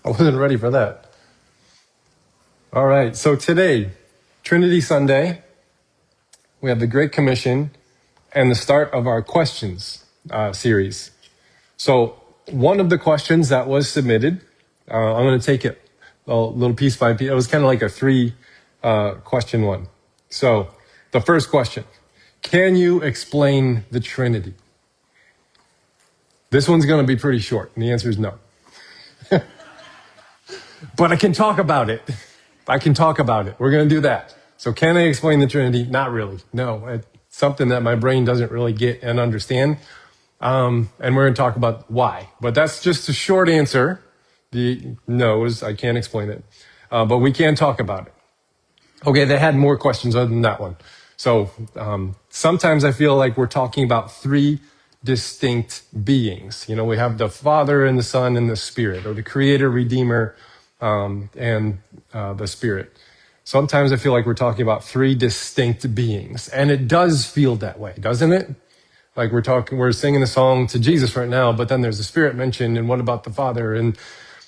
I wasn't ready for that. All right, so today, Trinity Sunday, we have the Great Commission and the start of our questions series. So one of the questions that was submitted, I'm going to take it a little piece by piece. It was kind of like a three question one. So the first question, can you explain the Trinity? This one's going to be pretty short, and the answer is no. But I can talk about it. I can talk about it. We're going to do that. So can I explain the Trinity? Not really. No, it's something that my brain doesn't really get and understand. And we're going to talk about why. But that's just a short answer. The no is I can't explain it. But we can talk about it. Okay, they had more questions other than that one. So sometimes I feel like we're talking about three distinct beings. You know, we have the Father and the Son and the Spirit, or the Creator, Redeemer, and the Spirit. Sometimes I feel like we're talking about three distinct beings, and it does feel that way, doesn't it? Like we're singing a song to Jesus right now, but then there's the Spirit mentioned, and what about the Father? And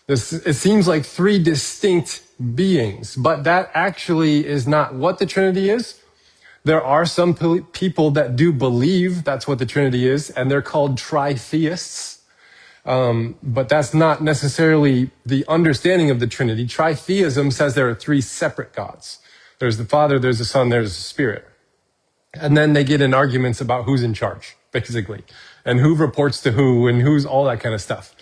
it seems like three distinct beings, but that actually is not what the Trinity is. There are some people that do believe that's what the Trinity is, and they're called tritheists. But that's not necessarily the understanding of the Trinity. Tritheism says there are three separate gods. There's the Father, there's the Son, there's the Spirit. And then they get in arguments about who's in charge, basically, and who reports to who, and who's all that kind of stuff.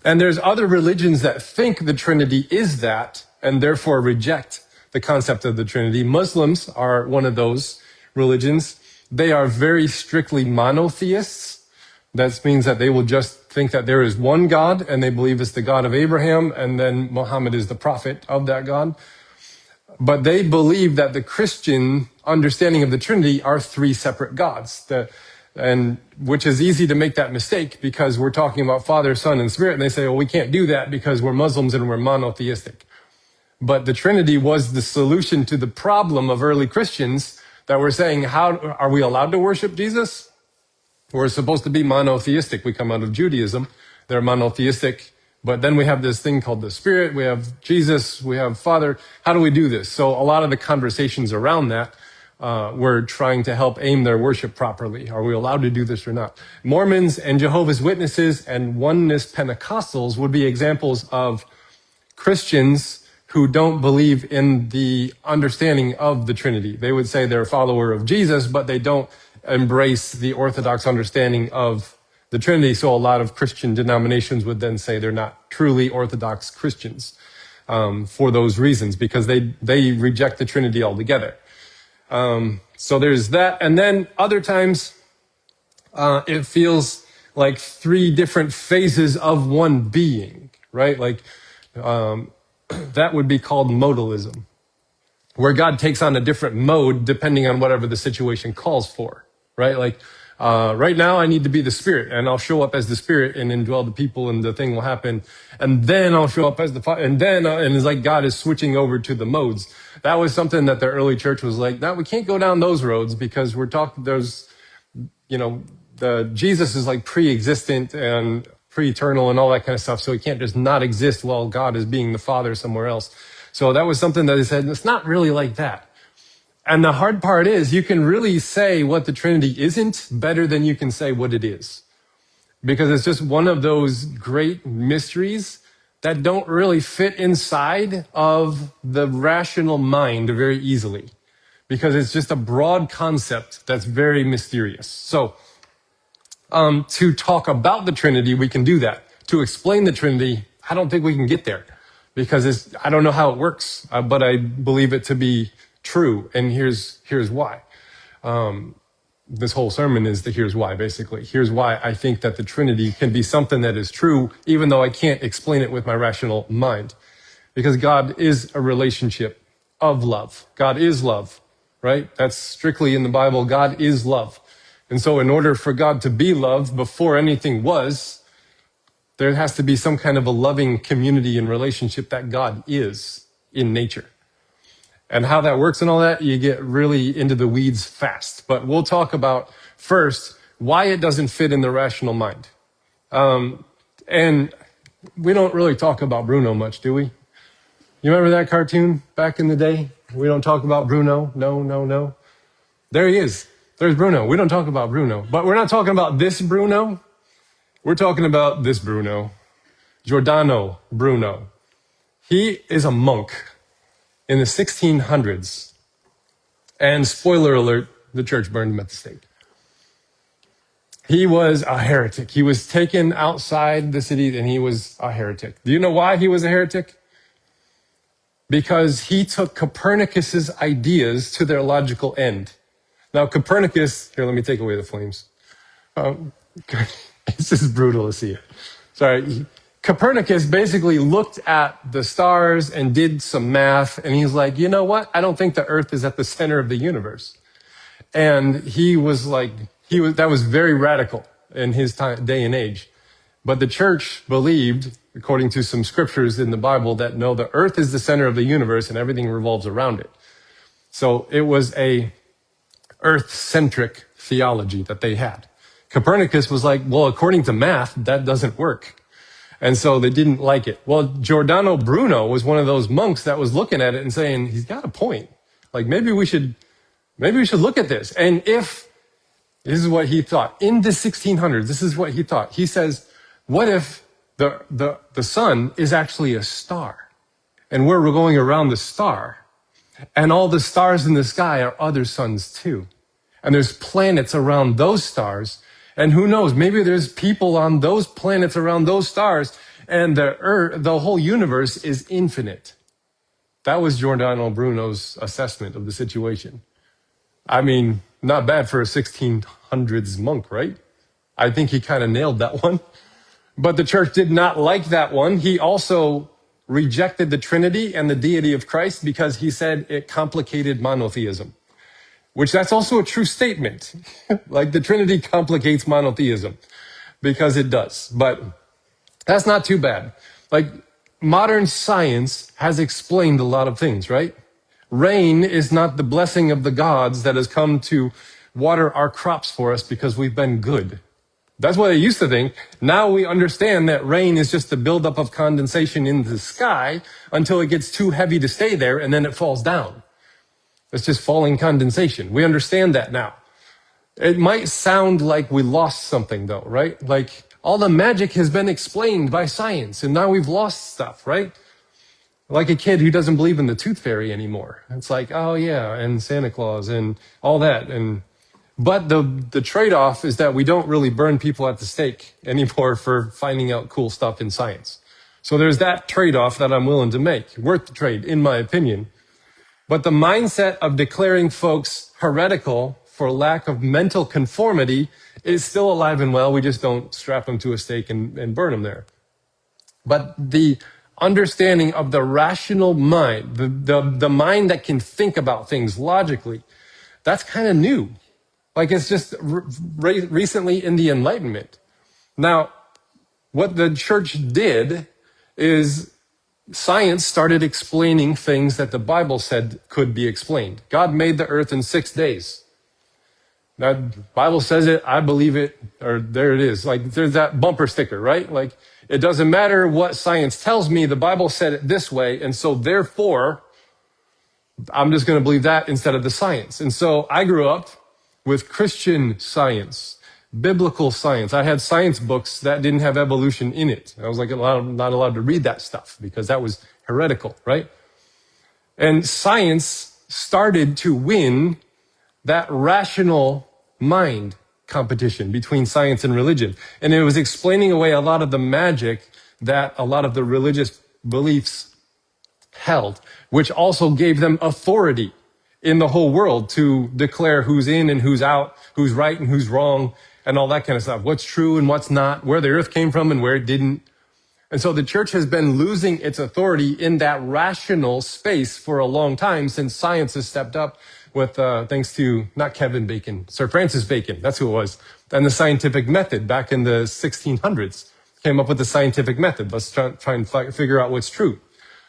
And there's other religions that think the Trinity is that, and therefore reject the concept of the Trinity. Muslims are one of those religions. They are very strictly monotheists. That means that they will just think that there is one God, and they believe it's the God of Abraham, and then Muhammad is the prophet of that God. But they believe that the Christian understanding of the Trinity are three separate gods, and which is easy to make that mistake because we're talking about Father, Son, and Spirit, and they say, well, we can't do that because we're Muslims and we're monotheistic. But the Trinity was the solution to the problem of early Christians that were saying, how are we allowed to worship Jesus? We're supposed to be monotheistic. We come out of Judaism. They're monotheistic. But then we have this thing called the Spirit. We have Jesus. We have Father. How do we do this? So a lot of the conversations around that were trying to help aim their worship properly. Are we allowed to do this or not? Mormons and Jehovah's Witnesses and Oneness Pentecostals would be examples of Christians who don't believe in the understanding of the Trinity. They would say they're a follower of Jesus, but they don't embrace the Orthodox understanding of the Trinity. So a lot of Christian denominations would then say they're not truly Orthodox Christians for those reasons, because they reject the Trinity altogether. So there's that. And then other times it feels like three different phases of one being, right? Like that would be called modalism, where God takes on a different mode depending on whatever the situation calls for. Right? Like, right now I need to be the Spirit, and I'll show up as the Spirit and indwell the people, and the thing will happen. And then I'll show up as the Father, and then, and it's like God is switching over to the modes. That was something that the early church was like, no, we can't go down those roads because we're talking, there's, you know, Jesus is like pre-existent and pre-eternal and all that kind of stuff. So he can't just not exist while God is being the Father somewhere else. So that was something that they said, it's not really like that. And the hard part is you can really say what the Trinity isn't better than you can say what it is. Because it's just one of those great mysteries that don't really fit inside of the rational mind very easily. Because it's just a broad concept that's very mysterious. So, to talk about the Trinity, we can do that. To explain the Trinity, I don't think we can get there. Because I don't know how it works, but I believe it to be true, and here's why. This whole sermon is the here's why, basically. Here's why I think that the Trinity can be something that is true, even though I can't explain it with my rational mind. Because God is a relationship of love. God is love, right? That's strictly in the Bible. God is love. And so in order for God to be love before anything was, there has to be some kind of a loving community and relationship that God is in nature. And how that works and all that, you get really into the weeds fast. But we'll talk about first why it doesn't fit in the rational mind. And We don't really talk about Bruno much, do we? You remember that cartoon back in the day? We don't talk about Bruno. No, no, no. There he is. There's Bruno. We don't talk about Bruno. But we're not talking about this Bruno. We're talking about this Bruno. Giordano Bruno. He is a monk in the 1600s. And spoiler alert, the church burned him at the stake. He was a heretic. He was taken outside the city and he was a heretic. Do you know why he was a heretic? Because he took Copernicus's ideas to their logical end. Now, Copernicus, here, let me take away the flames. This is brutal to see it. Sorry. Copernicus basically looked at the stars and did some math, and he's like, you know what? I don't think the earth is at the center of the universe. And he was like, that was very radical in his time, day and age. But the church believed, according to some scriptures in the Bible, that no, the earth is the center of the universe and everything revolves around it. So it was a earth-centric theology that they had. Copernicus was like, well, according to math, that doesn't work. And so they didn't like it. Well, Giordano Bruno was one of those monks that was looking at it and saying, he's got a point. Like, maybe we should look at this. And this is what he thought. In the 1600s, this is what he thought. He says, what if the sun is actually a star? And we're going around the star. And all the stars in the sky are other suns too. And there's planets around those stars. And who knows, maybe there's people on those planets around those stars. And the whole universe is infinite. That was Giordano Bruno's assessment of the situation. I mean, not bad for a 1600s monk, right? I think he kind of nailed that one. But the church did not like that one. He also rejected the Trinity and the deity of Christ because he said it complicated monotheism, which that's also a true statement. Like the Trinity complicates monotheism because it does. But that's not too bad. Like modern science has explained a lot of things, right? Rain is not the blessing of the gods that has come to water our crops for us because we've been good. That's what they used to think. Now we understand that rain is just the buildup of condensation in the sky until it gets too heavy to stay there and then it falls down. It's just falling condensation. We understand that now. It might sound like we lost something though, right? Like all the magic has been explained by science and now we've lost stuff, right? Like a kid who doesn't believe in the tooth fairy anymore. It's like, oh yeah, and Santa Claus and all that. But the trade-off is that we don't really burn people at the stake anymore for finding out cool stuff in science. So there's that trade-off that I'm willing to make. Worth the trade, in my opinion. But the mindset of declaring folks heretical for lack of mental conformity is still alive and well. We just don't strap them to a stake and burn them there. But the understanding of the rational mind, the mind that can think about things logically, that's kind of new. Like it's just recently in the Enlightenment. Now, what the church did is science started explaining things that the Bible said could be explained. God made the earth in 6 days. Now, Bible says it, I believe it, or there it is. Like there's that bumper sticker, right? Like it doesn't matter what science tells me, the Bible said it this way, and so therefore, I'm just going to believe that instead of the science. And so I grew up with Christian science, biblical science. I had science books that didn't have evolution in it. I was like not allowed to read that stuff because that was heretical, right? And science started to win that rational mind competition between science and religion. And it was explaining away a lot of the magic that a lot of the religious beliefs held, which also gave them authority in the whole world to declare who's in and who's out, who's right and who's wrong, and all that kind of stuff. What's true and what's not, where the earth came from and where it didn't. And so the church has been losing its authority in that rational space for a long time since science has stepped up with, thanks to, not Kevin Bacon, Sir Francis Bacon, that's who it was, and the scientific method back in the 1600s, came up with the scientific method. Let's try and figure out what's true.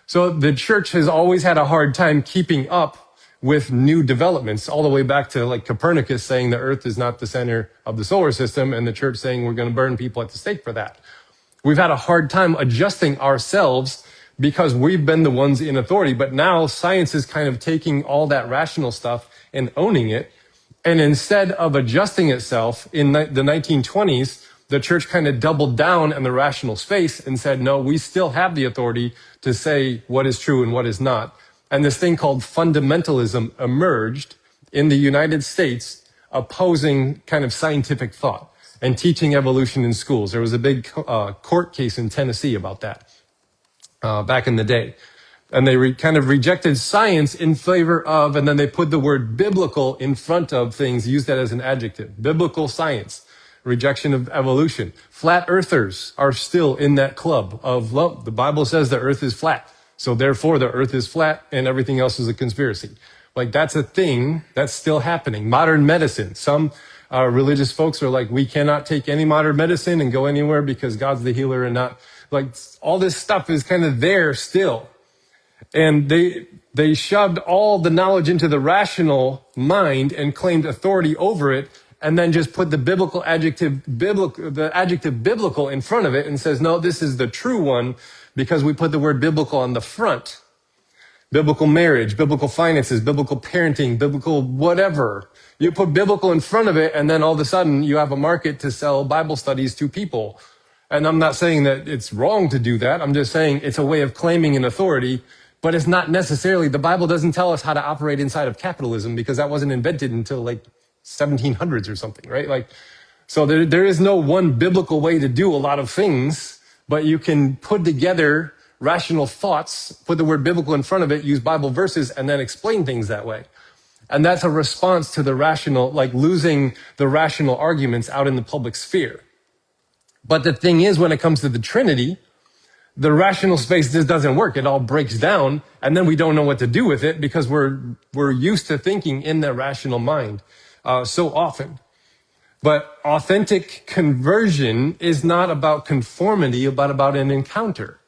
So the church has always had a hard time keeping up with new developments, all the way back to like Copernicus saying the earth is not the center of the solar system, and the church saying we're going to burn people at the stake for that. We've had a hard time adjusting ourselves because we've been the ones in authority. But now science is kind of taking all that rational stuff and owning it. And instead of adjusting itself in the 1920s, the church kind of doubled down on the rational space and said, no, we still have the authority to say what is true and what is not. And this thing called fundamentalism emerged in the United States, opposing kind of scientific thought and teaching evolution in schools. There was a big court case in Tennessee about that back in the day. And they kind of rejected science in favor of, and then they put the word biblical in front of things, used that as an adjective. Biblical science, rejection of evolution. Flat earthers are still in that club of, well, the Bible says the earth is flat. So therefore the earth is flat and everything else is a conspiracy. Like that's a thing that's still happening. Modern medicine. Some religious folks are like, we cannot take any modern medicine and go anywhere because God's the healer and not, like all this stuff is kind of there still. And they shoved all the knowledge into the rational mind and claimed authority over it, and then just put the adjective biblical in front of it and says, no, this is the true one because we put the word biblical on the front. Biblical marriage, biblical finances, biblical parenting, biblical whatever. You put biblical in front of it, and then all of a sudden you have a market to sell Bible studies to people. And I'm not saying that it's wrong to do that. I'm just saying it's a way of claiming an authority. But it's not necessarily, the Bible doesn't tell us how to operate inside of capitalism because that wasn't invented until like 1700s or something, right? Like, so there is no one biblical way to do a lot of things, but you can put together rational thoughts, put the word biblical in front of it, use Bible verses, and then explain things that way. And that's a response to the rational, like losing the rational arguments out in the public sphere. But the thing is, when it comes to the Trinity, the rational space just doesn't work. It all breaks down, and then we don't know what to do with it because we're used to thinking in the rational mind so often. But authentic conversion is not about conformity, but about an encounter.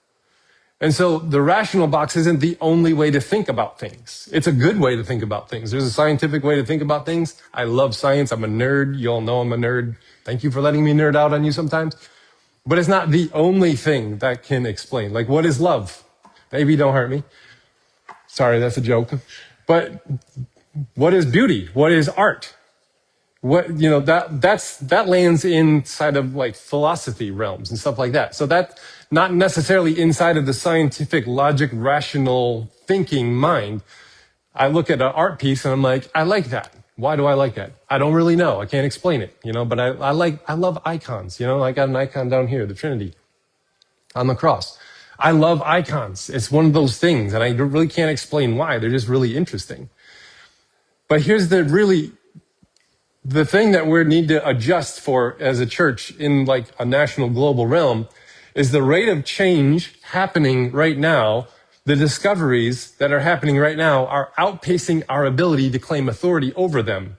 And so the rational box isn't the only way to think about things. It's a good way to think about things. There's a scientific way to think about things. I love science. I'm a nerd. You all know I'm a nerd. Thank you for letting me nerd out on you sometimes. But it's not the only thing that can explain. Like, what is love? Baby, don't hurt me. Sorry, that's a joke. But what is beauty? What is art? What, you know, that lands inside of like philosophy realms and stuff like that. So that's not necessarily inside of the scientific, logic, rational thinking mind. I look at an art piece and I'm like, I like that. Why do I like that? I don't really know. I can't explain it, you know, but I love icons, you know, I got an icon down here, the Trinity on the cross. I love icons. It's one of those things and I really can't explain why. They're just really interesting. But here's the thing that we need to adjust for as a church in like a national global realm is the rate of change happening right now. The discoveries that are happening right now are outpacing our ability to claim authority over them.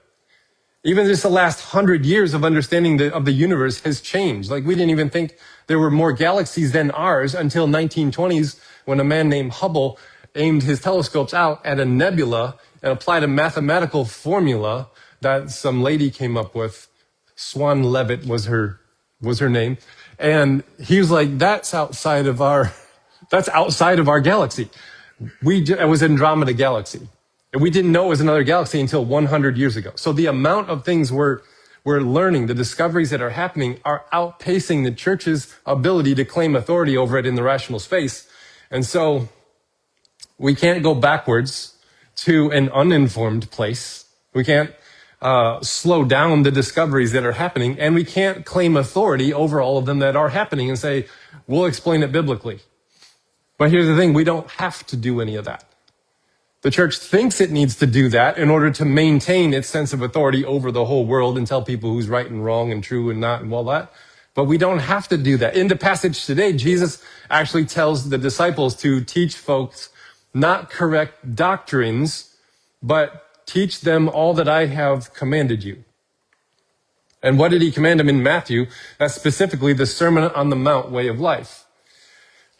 Even just the last 100 years of understanding of the universe has changed. Like we didn't even think there were more galaxies than ours until 1920s when a man named Hubble aimed his telescopes out at a nebula and applied a mathematical formula that some lady came up with. Swan Leavitt was her name. And he was like, that's outside of our galaxy. It was Andromeda Galaxy. And we didn't know it was another galaxy until 100 years ago. So the amount of things we're learning, the discoveries that are happening are outpacing the church's ability to claim authority over it in the rational space. And so we can't go backwards to an uninformed place. We can't slow down the discoveries that are happening, and we can't claim authority over all of them that are happening and say, we'll explain it biblically. But here's the thing, we don't have to do any of that. The church thinks it needs to do that in order to maintain its sense of authority over the whole world and tell people who's right and wrong and true and not and all that. But we don't have to do that. In the passage today, Jesus actually tells the disciples to teach folks not correct doctrines, but teach them all that I have commanded you. And what did he command them in Matthew? That's specifically the Sermon on the Mount way of life.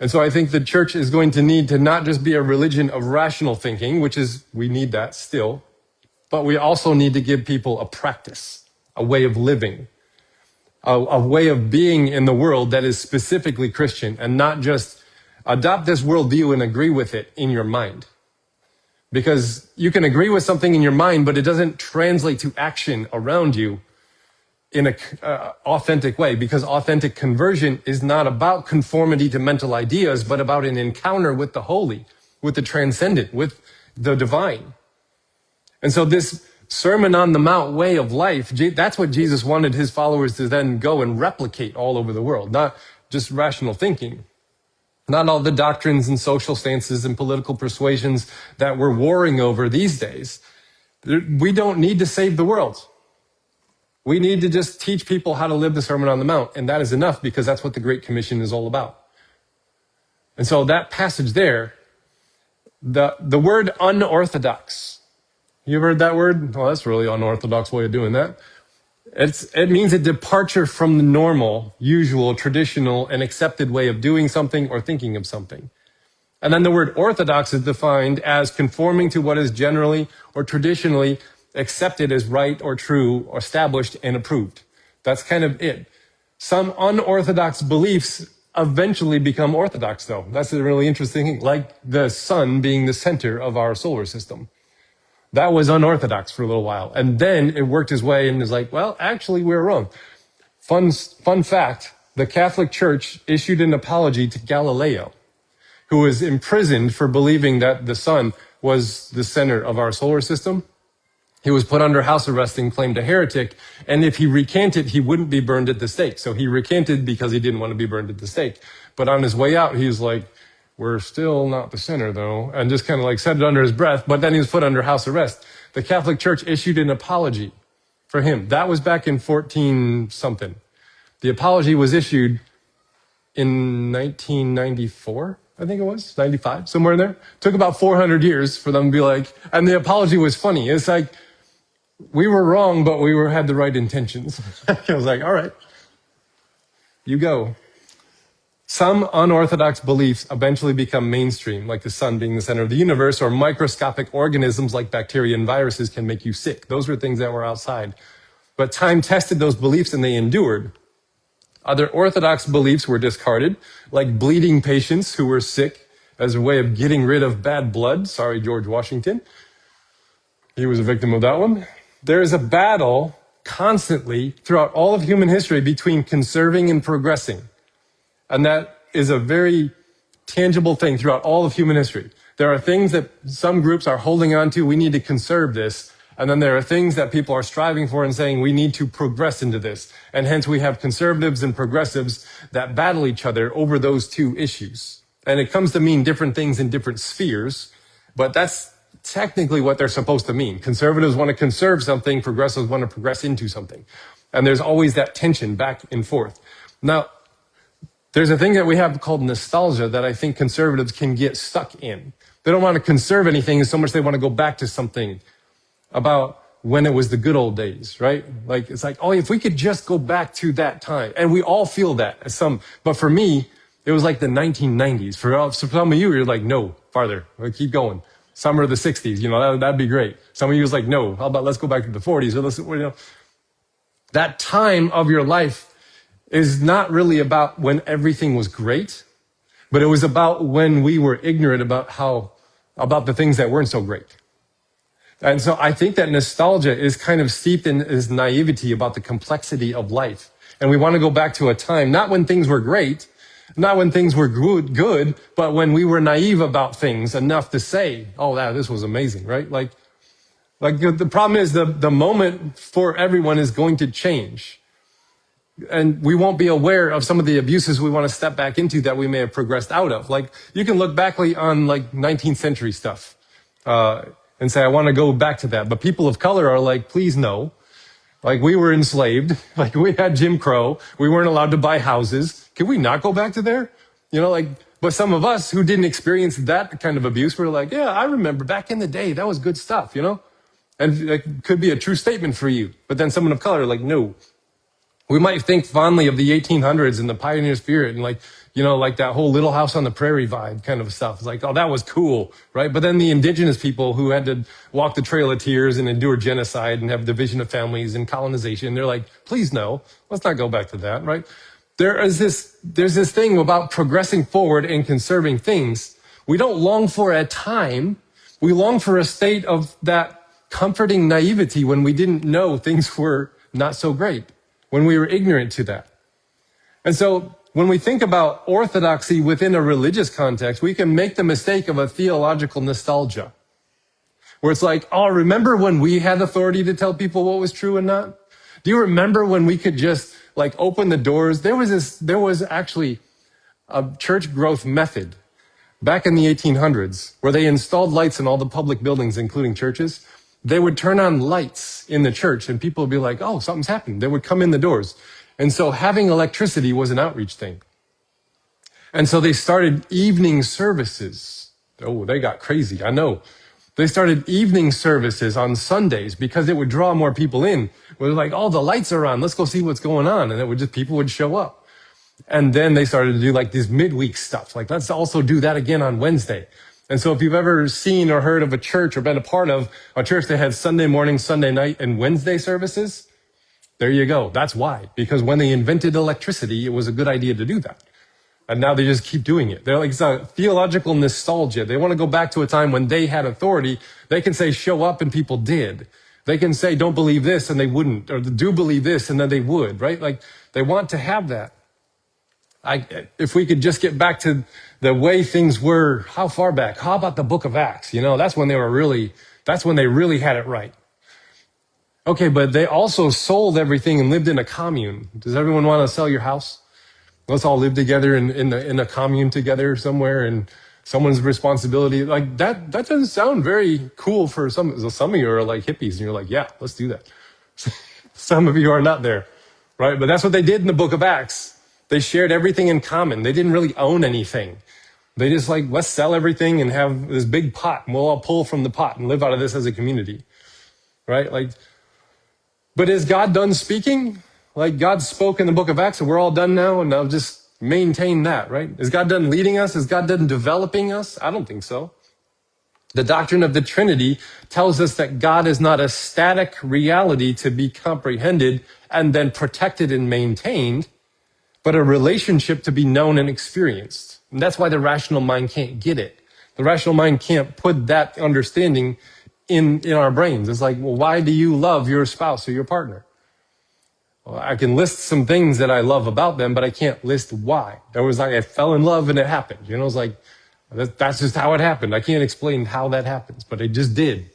And so I think the church is going to need to not just be a religion of rational thinking, we need that still, but we also need to give people a practice, a way of living. a way of being in the world that is specifically Christian, and not just adopt this worldview and agree with it in your mind. Because you can agree with something in your mind, but it doesn't translate to action around you in a authentic way, because authentic conversion is not about conformity to mental ideas, but about an encounter with the holy, with the transcendent, with the divine. And so this Sermon on the Mount way of life, that's what Jesus wanted his followers to then go and replicate all over the world, not just rational thinking. Not all the doctrines and social stances and political persuasions that we're warring over these days. We don't need to save the world. We need to just teach people how to live the Sermon on the Mount, and that is enough, because that's what the Great Commission is all about. And so that passage there, the word unorthodox, you ever heard that word? Well, that's a really unorthodox way of doing that. It means a departure from the normal, usual, traditional, and accepted way of doing something or thinking of something. And then the word orthodox is defined as conforming to what is generally or traditionally accepted as right or true or established and approved. That's kind of it. Some unorthodox beliefs eventually become orthodox, though. That's a really interesting thing, like the sun being the center of our solar system. That was unorthodox for a little while. And then it worked its way and is like, well, actually, we're wrong. Fun fact, the Catholic Church issued an apology to Galileo, who was imprisoned for believing that the sun was the center of our solar system. He was put under house arrest and claimed a heretic. And if he recanted, he wouldn't be burned at the stake. So he recanted because he didn't want to be burned at the stake. But on his way out, he was like, we're still not the center, though, and just kind of like said it under his breath, but then he was put under house arrest. The Catholic Church issued an apology for him. That was back in 14-something. The apology was issued in 1994, I think it was, 95, somewhere in there. Took about 400 years for them to be like, and the apology was funny. It's like, we were wrong, but we had the right intentions. I was like, all right, you go. Some unorthodox beliefs eventually become mainstream, like the sun being the center of the universe, or microscopic organisms like bacteria and viruses can make you sick. Those were things that were outside. But time tested those beliefs and they endured. Other orthodox beliefs were discarded, like bleeding patients who were sick as a way of getting rid of bad blood. Sorry, George Washington. He was a victim of that one. There is a battle constantly throughout all of human history between conserving and progressing. And that is a very tangible thing throughout all of human history. There are things that some groups are holding on to. We need to conserve this. And then there are things that people are striving for and saying we need to progress into this. And hence we have conservatives and progressives that battle each other over those two issues. And it comes to mean different things in different spheres, but that's technically what they're supposed to mean. Conservatives want to conserve something, progressives want to progress into something. And there's always that tension back and forth. Now, there's a thing that we have called nostalgia that I think conservatives can get stuck in. They don't want to conserve anything so much they want to go back to something about when it was the good old days, right? Like, it's like, oh, if we could just go back to that time. And we all feel that as some, but for me, it was like the 1990s. For some of you, you're like, no, farther, like, keep going. Summer of the 60s, that'd be great. Some of you was like, no, how about let's go back to the 40s or that time of your life is not really about when everything was great, but it was about when we were ignorant about the things that weren't so great. And so I think that nostalgia is kind of steeped in this naivety about the complexity of life. And we want to go back to a time, not when things were great, not when things were good, but when we were naive about things enough to say, oh, this was amazing, right? Like the problem is the moment for everyone is going to change. And we won't be aware of some of the abuses we want to step back into that we may have progressed out of. Like, you can look back on 19th century stuff, and say, I want to go back to that. But people of color are like, please no. Like, we were enslaved. Like, we had Jim Crow. We weren't allowed to buy houses. Can we not go back to there? But some of us who didn't experience that kind of abuse were like, yeah, I remember back in the day, that was good stuff, And it could be a true statement for you. But then someone of color, like, no. We might think fondly of the 1800s and the pioneer spirit and like that whole Little House on the Prairie vibe kind of stuff. It's like, oh, that was cool, right? But then the indigenous people who had to walk the Trail of Tears and endure genocide and have division of families and colonization, they're like, please no, let's not go back to that, right? There's this thing about progressing forward and conserving things. We don't long for a time. We long for a state of that comforting naivety when we didn't know things were not so great, when we were ignorant to that. And so when we think about orthodoxy within a religious context, we can make the mistake of a theological nostalgia, where it's like, oh, remember when we had authority to tell people what was true and not? Do you remember when we could just like open the doors? There was actually a church growth method back in the 1800s where they installed lights in all the public buildings, including churches. They would turn on lights in the church and people would be like, oh, something's happened. They would come in the doors. And so having electricity was an outreach thing. And so they started evening services. Oh, they got crazy, I know. They started evening services on Sundays because it would draw more people in. It was like, oh, the lights are on, let's go see what's going on. And people would show up. And then they started to do like this midweek stuff. Like, let's also do that again on Wednesday. And so if you've ever seen or heard of a church or been a part of a church that had Sunday morning, Sunday night, and Wednesday services, there you go. That's why. Because when they invented electricity, it was a good idea to do that. And now they just keep doing it. They're like, it's a theological nostalgia. They want to go back to a time when they had authority. They can say, show up, and people did. They can say, don't believe this, and they wouldn't. Or do believe this, and then they would, right? Like, they want to have that. If we could just get back to the way things were, how far back? How about the book of Acts? That's when they really had it right. Okay, but they also sold everything and lived in a commune. Does everyone want to sell your house? Let's all live together in a commune together somewhere, and someone's responsibility. Like that doesn't sound very cool for some of you are like hippies, and you're like, yeah, let's do that. Some of you are not there, right? But that's what they did in the book of Acts. They shared everything in common. They didn't really own anything. They just like, let's sell everything and have this big pot, and we'll all pull from the pot and live out of this as a community, right? Like, but is God done speaking? Like God spoke in the book of Acts and we're all done now, and now just maintain that, right? Is God done leading us? Is God done developing us? I don't think so. The doctrine of the Trinity tells us that God is not a static reality to be comprehended and then protected and maintained, but a relationship to be known and experienced. And that's why the rational mind can't get it. The rational mind can't put that understanding in our brains. It's like, well, why do you love your spouse or your partner? Well, I can list some things that I love about them, but I can't list why. There was like, I fell in love and it happened. It's like, that's just how it happened. I can't explain how that happens, but it just did.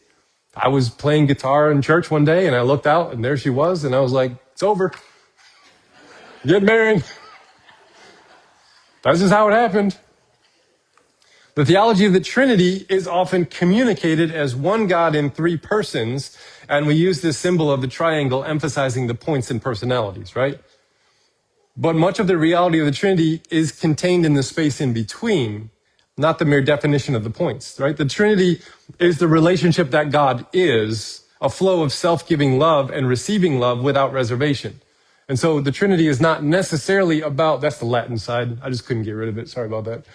I was playing guitar in church one day and I looked out and there she was, and I was like, it's over. Get married. That's just how it happened. The theology of the Trinity is often communicated as one God in three persons, and we use this symbol of the triangle emphasizing the points and personalities, right? But much of the reality of the Trinity is contained in the space in between, not the mere definition of the points, right? The Trinity is the relationship that God is, a flow of self-giving love and receiving love without reservation. And so the Trinity is not necessarily about, that's the Latin side, I just couldn't get rid of it, sorry about that.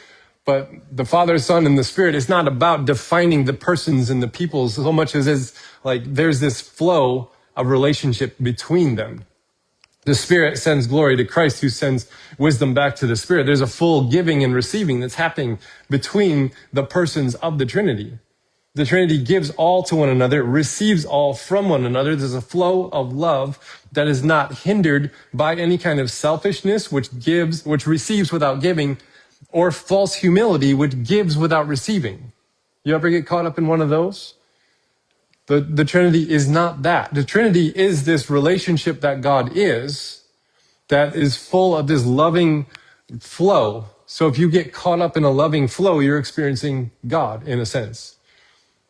But the Father, Son, and the Spirit is not about defining the persons and the peoples so much as is like there's this flow of relationship between them. The Spirit sends glory to Christ, who sends wisdom back to the Spirit. There's a full giving and receiving that's happening between the persons of the Trinity. The Trinity gives all to one another, receives all from one another. There's a flow of love that is not hindered by any kind of selfishness, which receives without giving, or false humility, which gives without receiving. You ever get caught up in one of those? The Trinity is not that. The Trinity is this relationship that God is, that is full of this loving flow. So if you get caught up in a loving flow, you're experiencing God in a sense.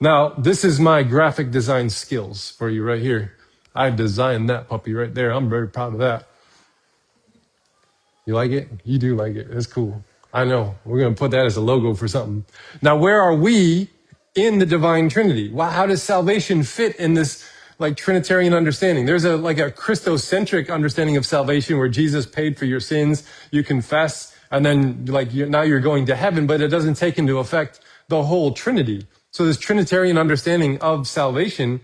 Now, this is my graphic design skills for you right here. I designed that puppy right there. I'm very proud of that. You like it? You do like it. That's cool. I know. We're going to put that as a logo for something. Now, where are we in the divine Trinity? How does salvation fit in this like Trinitarian understanding? There's a Christocentric understanding of salvation where Jesus paid for your sins. You confess and then like now you're going to heaven, but it doesn't take into effect the whole Trinity. So this Trinitarian understanding of salvation,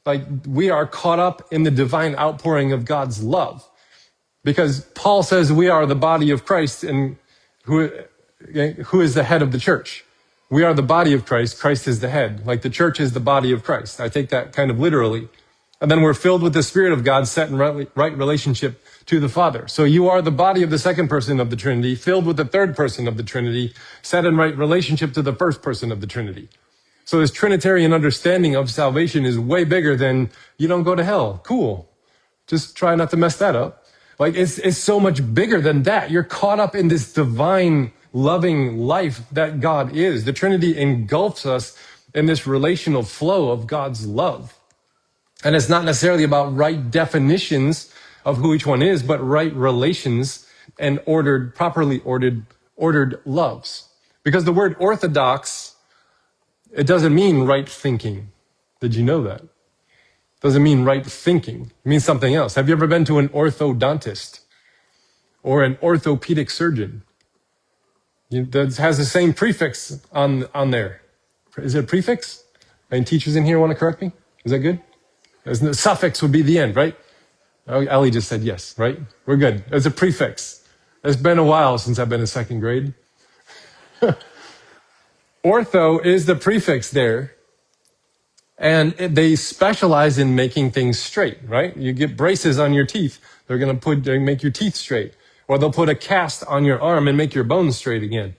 like we are caught up in the divine outpouring of God's love. Because Paul says we are the body of Christ, and who is the head of the church. We are the body of Christ. Christ is the head. Like the church is the body of Christ. I take that kind of literally. And then we're filled with the Spirit of God, set in right relationship to the Father. So you are the body of the second person of the Trinity, filled with the third person of the Trinity, set in right relationship to the first person of the Trinity. So this Trinitarian understanding of salvation is way bigger than you don't go to hell. Cool. Just try not to mess that up. Like it's so much bigger than that. You're caught up in this divine, loving life that God is. The Trinity engulfs us in this relational flow of God's love. And it's not necessarily about right definitions of who each one is, but right relations and properly ordered loves. Because the word orthodox, it doesn't mean right thinking. Did you know that? It doesn't mean right thinking. It means something else. Have you ever been to an orthodontist or an orthopedic surgeon? That has the same prefix on there. Is it a prefix? Any teachers in here want to correct me? Is that good? The suffix would be the end, right? Oh, Ellie just said yes, right? We're good. It's a prefix. It's been a while since I've been in second grade. Ortho is the prefix there. And they specialize in making things straight, right? You get braces on your teeth. They make your teeth straight. Or they'll put a cast on your arm and make your bones straight again.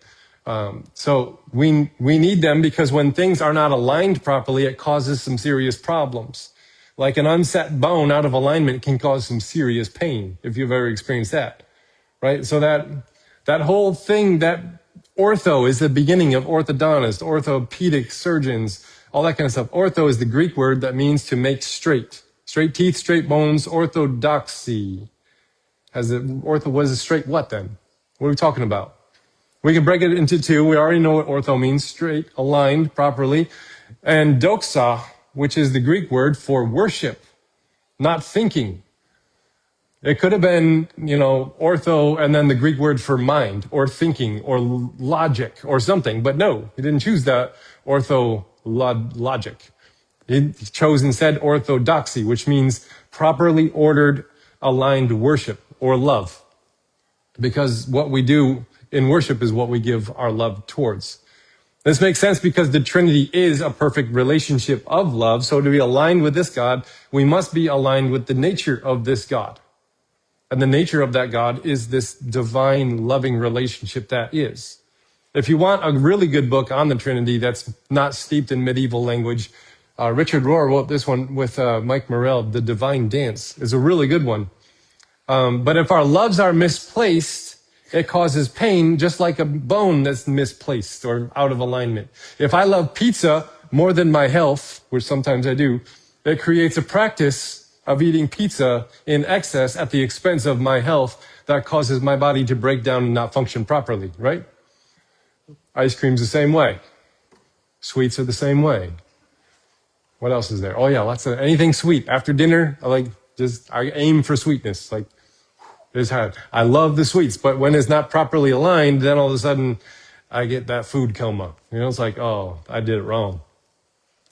So we need them because when things are not aligned properly, it causes some serious problems. Like an unset bone out of alignment can cause some serious pain, if you've ever experienced that, right? So that whole thing, that ortho is the beginning of orthodontists, orthopedic surgeons, all that kind of stuff. Ortho is the Greek word that means to make straight. Straight teeth, straight bones, orthodoxy. Ortho was a straight what then? What are we talking about? We can break it into two. We already know what ortho means, straight, aligned properly. And doxa, which is the Greek word for worship, not thinking. It could have been, ortho and then the Greek word for mind or thinking or logic or something. But no, he didn't choose that logic. He chose instead orthodoxy, which means properly ordered, aligned worship or love. Because what we do in worship is what we give our love towards. This makes sense because the Trinity is a perfect relationship of love. So to be aligned with this God, we must be aligned with the nature of this God. And the nature of that God is this divine, loving relationship that is. If you want a really good book on the Trinity that's not steeped in medieval language, Richard Rohr wrote this one with Mike Morrell, The Divine Dance. It's a really good one. But if our loves are misplaced, it causes pain just like a bone that's misplaced or out of alignment. If I love pizza more than my health, which sometimes I do, it creates a practice of eating pizza in excess at the expense of my health that causes my body to break down and not function properly, right? Ice cream's the same way. Sweets are the same way. What else is there? Oh yeah, anything sweet. After dinner, I aim for sweetness. It's hard. I love the sweets, but when it's not properly aligned, then all of a sudden I get that food coma. It's like, oh, I did it wrong.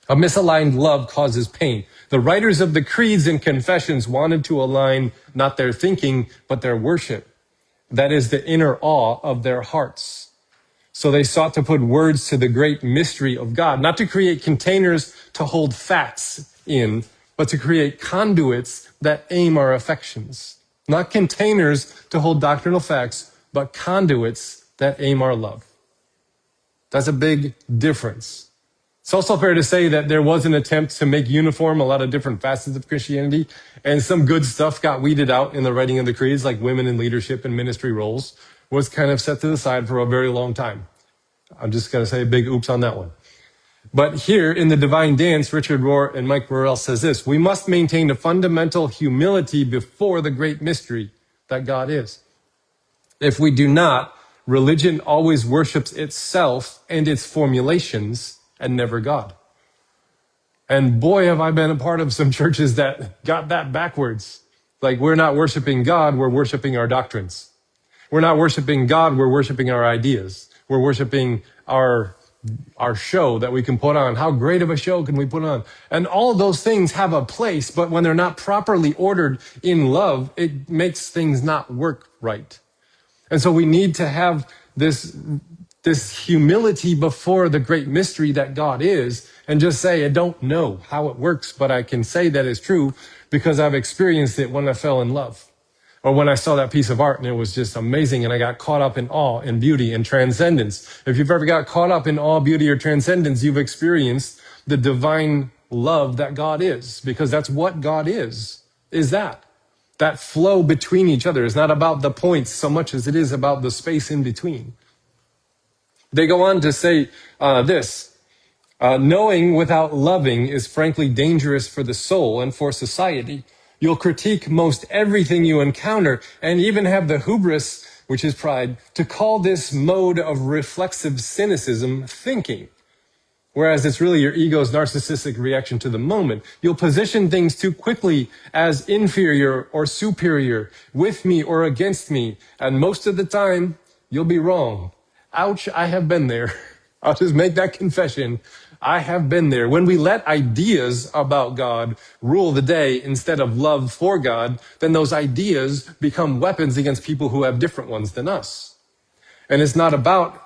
A misaligned love causes pain. The writers of the creeds and confessions wanted to align not their thinking, but their worship. That is the inner awe of their hearts. So they sought to put words to the great mystery of God, not to create containers to hold facts in, but to create conduits that aim our affections. Not containers to hold doctrinal facts, but conduits that aim our love. That's a big difference. It's also fair to say that there was an attempt to make uniform a lot of different facets of Christianity, and some good stuff got weeded out in the writing of the creeds, like women in leadership and ministry roles, was kind of set to the side for a very long time. I'm just going to say a big oops on that one. But here in the Divine Dance, Richard Rohr and Mike Morrell says this: we must maintain a fundamental humility before the great mystery that God is. If we do not, religion always worships itself and its formulations and never God. And boy, have I been a part of some churches that got that backwards. Like we're not worshiping God, we're worshiping our doctrines. We're not worshiping God, we're worshiping our ideas. We're worshiping our show that we can put on. How great of a show can we put on? And all of those things have a place, but when they're not properly ordered in love, it makes things not work right. And so we need to have this humility before the great mystery that God is, and just say, I don't know how it works, but I can say that it's true because I've experienced it when I fell in love. Or when I saw that piece of art and it was just amazing and I got caught up in awe and beauty and transcendence. If you've ever got caught up in awe, beauty, or transcendence, you've experienced the divine love that God is, because that's what God is that flow between each other. Is not about the points so much as it is about the space in between. They go on to say this. Knowing without loving is frankly dangerous for the soul and for society. You'll critique most everything you encounter and even have the hubris, which is pride, to call this mode of reflexive cynicism thinking. Whereas it's really your ego's narcissistic reaction to the moment. You'll position things too quickly as inferior or superior, with me or against me, and most of the time, you'll be wrong. Ouch, I have been there. I'll just make that confession. I have been there. When we let ideas about God rule the day instead of love for God, then those ideas become weapons against people who have different ones than us. And it's not about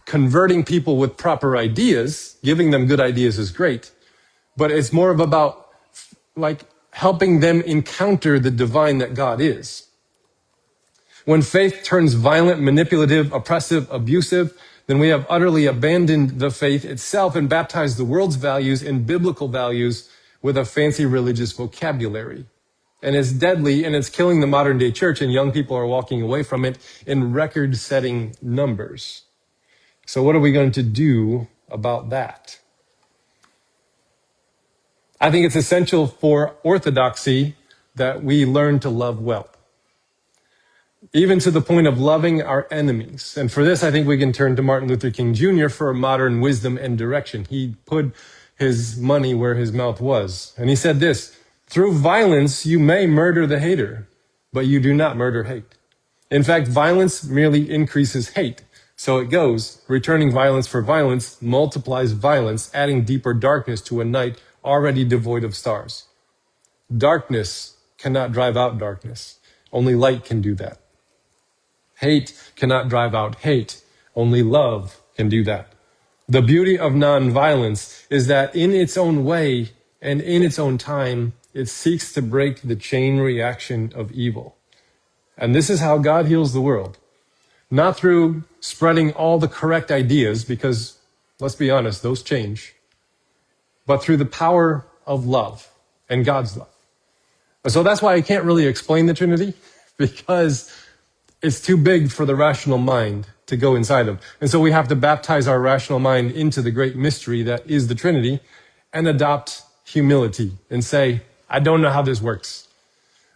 converting people with proper ideas. Giving them good ideas is great, but it's more of about like helping them encounter the divine that God is. When faith turns violent, manipulative, oppressive, abusive, then we have utterly abandoned the faith itself and baptized the world's values in biblical values with a fancy religious vocabulary. And it's deadly, and it's killing the modern day church, and young people are walking away from it in record-setting numbers. So what are we going to do about that? I think it's essential for orthodoxy that we learn to love well, even to the point of loving our enemies. And for this, I think we can turn to Martin Luther King Jr. for modern wisdom and direction. He put his money where his mouth was. And he said this, through violence, you may murder the hater, but you do not murder hate. In fact, violence merely increases hate. So it goes, returning violence for violence multiplies violence, adding deeper darkness to a night already devoid of stars. Darkness cannot drive out darkness. Only light can do that. Hate cannot drive out hate. Only love can do that. The beauty of nonviolence is that in its own way and in its own time, it seeks to break the chain reaction of evil. And this is how God heals the world. Not through spreading all the correct ideas, because let's be honest, those change, but through the power of love and God's love. So that's why I can't really explain the Trinity, because it's too big for the rational mind to go inside of. And so we have to baptize our rational mind into the great mystery that is the Trinity and adopt humility and say, I don't know how this works,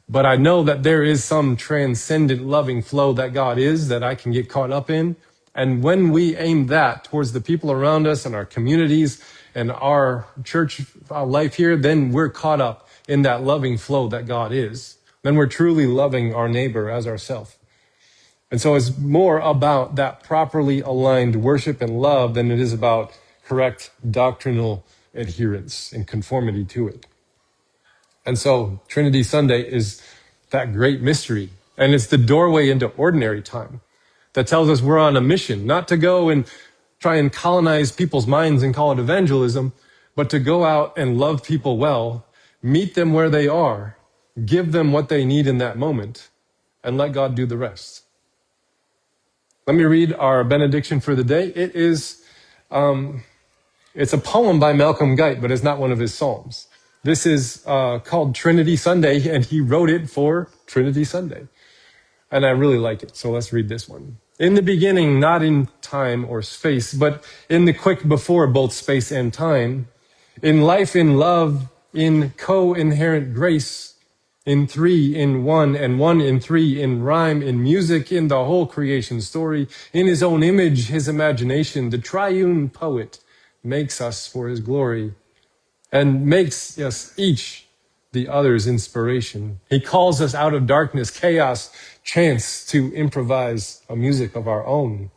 but I know that there is some transcendent loving flow that God is that I can get caught up in. And when we aim that towards the people around us and our communities and our church life here, then we're caught up in that loving flow that God is. Then we're truly loving our neighbor as ourselves. And so it's more about that properly aligned worship and love than it is about correct doctrinal adherence and conformity to it. And so Trinity Sunday is that great mystery. And it's the doorway into ordinary time that tells us we're on a mission, not to go and try and colonize people's minds and call it evangelism, but to go out and love people well, meet them where they are, give them what they need in that moment, and let God do the rest. Let me read our benediction for the day. It is, it's a poem by Malcolm Guite, but it's not one of his psalms. This is called Trinity Sunday, and he wrote it for Trinity Sunday. And I really like it, so let's read this one. In the beginning, not in time or space, but in the quick before both space and time, in life, in love, in co-inherent grace, in three, in one, and one in three, in rhyme, in music, in the whole creation story, in his own image, his imagination, the triune poet makes us for his glory and makes us each the other's inspiration. He calls us out of darkness, chaos, chance to improvise a music of our own,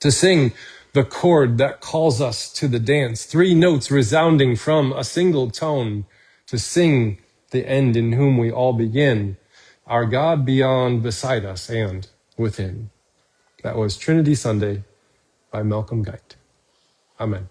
to sing the chord that calls us to the dance, 3 notes resounding from a single tone, to sing the end in whom we all begin, our God beyond, beside us, and within. That was Trinity Sunday by Malcolm Guite. Amen.